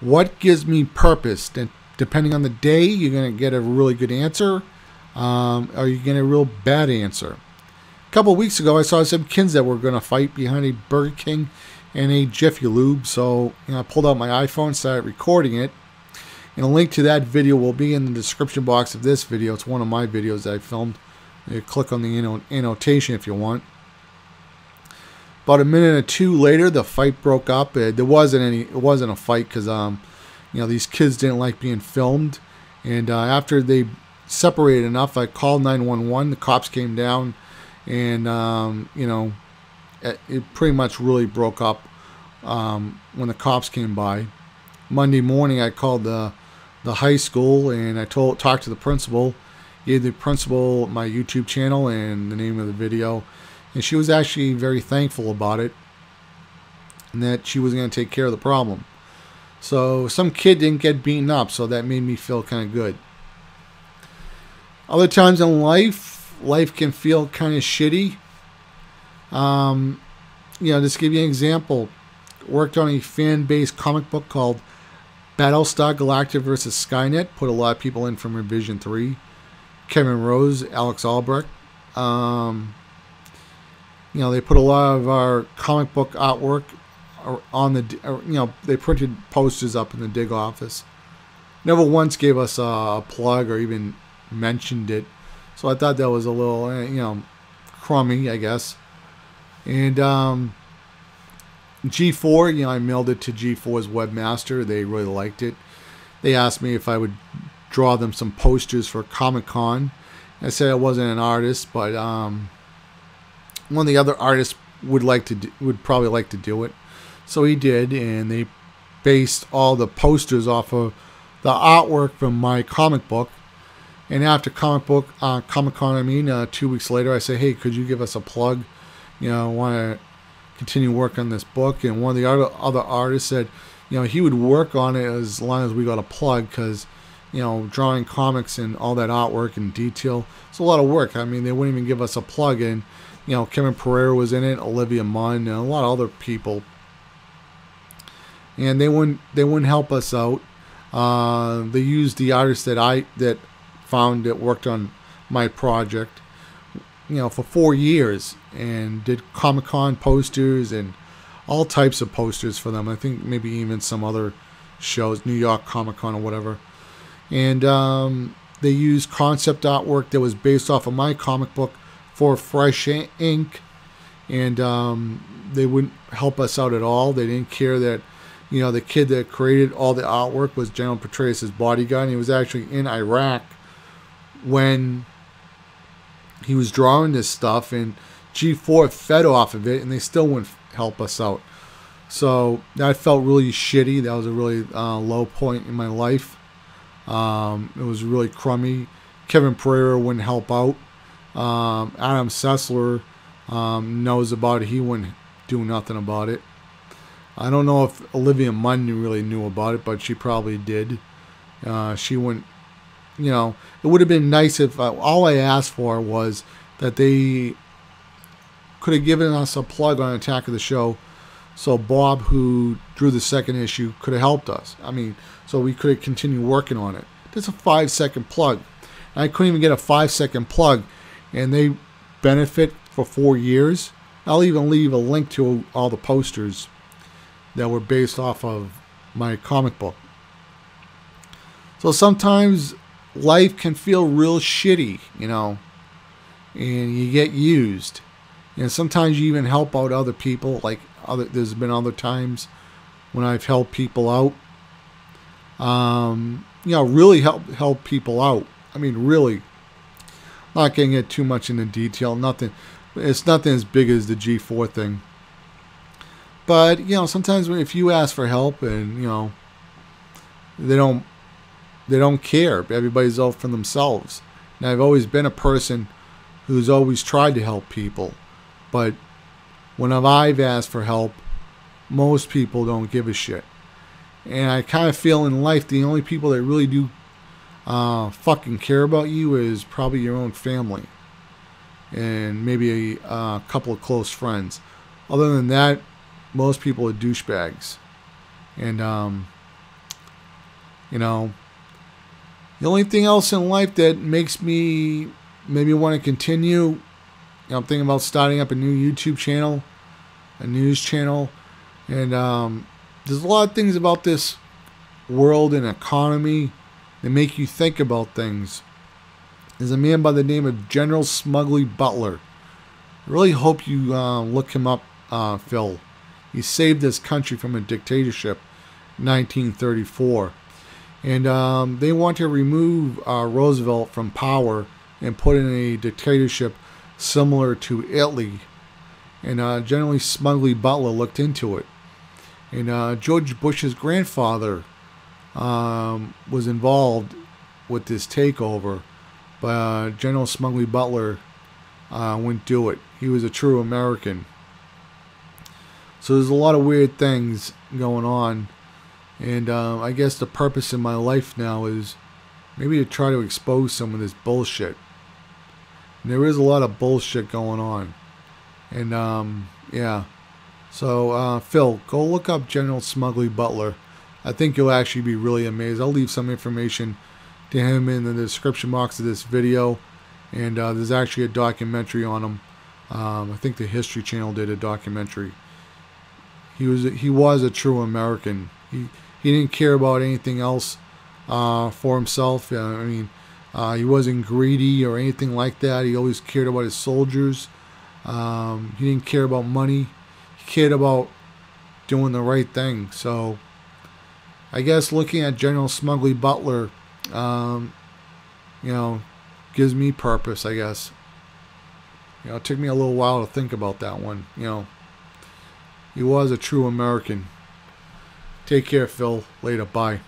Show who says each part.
Speaker 1: What gives me purpose? And depending on the day, you're going to get a really good answer, or you get a real bad answer. A couple of weeks ago, I saw some kids that were going to fight behind a Burger King and a Jiffy Lube. So I pulled out my iPhone, started recording it. And a link to that video will be in the description box of this video. It's one of my videos that I filmed. You click on the annotation if you want. About a minute or two later, the fight broke up. It wasn't a fight because these kids didn't like being filmed. And after they separated enough, I called 911. The cops came down, and it pretty much really broke up when the cops came by. Monday morning, I called the high school, and I talked to the principal, gave the principal my YouTube channel and the name of the video, and she was actually very thankful about it, and that she was going to take care of the problem. So some kid didn't get beaten up, so that made me feel kind of good. Other times in life can feel kind of shitty. Just to give you an example, worked on a fan-based comic book called Battlestar Galactica vs. SKYNET. Put a lot of people in from Revision 3. Kevin Rose, Alex Albrecht. They put a lot of our comic book artwork on the, they printed posters up in the dig office. Never once gave us a plug or even mentioned it. So I thought that was a little, crummy, I guess. And G4, I mailed it to G4's webmaster. They really liked it. They asked me if I would draw them some posters for Comic-Con. I said I wasn't an artist, but one of the other artists would probably like to do it. So he did, and they based all the posters off of the artwork from my comic book. And after Comic-Con, 2 weeks later, I said, hey, could you give us a plug? I want to continue work on this book. And one of the other artists said, he would work on it as long as we got a plug, because drawing comics and all that artwork and detail, it's a lot of work. I mean, they wouldn't even give us a plug. And Kevin Pereira was in it, Olivia Munn, and a lot of other people, and they wouldn't help us out. They used the artist that found that worked on my project, for 4 years, and did Comic-Con posters and all types of posters for them. I think maybe even some other shows, New York Comic-Con or whatever. And they used concept artwork that was based off of my comic book for Fresh Ink, and they wouldn't help us out at all. They didn't care that, the kid that created all the artwork was General Petraeus' bodyguard, and he was actually in Iraq when he was drawing this stuff, and G4 fed off of it, and they still wouldn't help us out. So that felt really shitty. That was a really low point in my life. It was really crummy. Kevin Pereira wouldn't help out. Adam Sessler knows about it. He wouldn't do nothing about it. I don't know if Olivia Munn really knew about it, but she probably did. She wouldn't, it would have been nice if all I asked for was that they could have given us a plug on Attack of the Show, so Bob, who drew the second issue, could have helped us. I mean, so we could have continued working on it. That's a 5-second plug. And I couldn't even get a 5-second plug, and they benefit for 4 years. I'll even leave a link to all the posters that were based off of my comic book. So sometimes life can feel real shitty, and you get used. And sometimes you even help out other people. There's been other times when I've helped people out. Really help people out. I mean, really. Not getting it too much into detail. It's nothing as big as the G4 thing. But sometimes if you ask for help and they don't care. Everybody's out for themselves. And I've always been a person who's always tried to help people. But when I've asked for help, most people don't give a shit. And I kind of feel in life the only people that really do fucking care about you is probably your own family. And maybe a couple of close friends. Other than that, most people are douchebags. And You know, the only thing else in life that makes me maybe want to continue, you know, I'm thinking about starting up a new YouTube channel, a news channel, and there's a lot of things about this world and economy that make you think about things. There's a man by the name of General Smedley Butler. I really hope you look him up, Phil. He saved this country from a dictatorship in 1934. And they want to remove Roosevelt from power and put in a dictatorship similar to Italy. And General Smedley Butler looked into it. And George Bush's grandfather was involved with this takeover, but General Smedley Butler wouldn't do it. He was a true American. So there's a lot of weird things going on, and I guess the purpose in my life now is maybe to try to expose some of this bullshit. And there is a lot of bullshit going on, and yeah. So Phil, go look up General Smedley Butler. I think you'll actually be really amazed. I'll leave some information to him in the description box of this video, and there's actually a documentary on him. I think the History Channel did a documentary. He was a true American. He didn't care about anything else for himself. I mean, he wasn't greedy or anything like that. He always cared about his soldiers. He didn't care about money. He cared about doing the right thing. So I guess looking at General Smedley Butler, you know, gives me purpose, I guess. You know, it took me a little while to think about that one. You know, he was a true American. Take care, Phil. Later. Bye.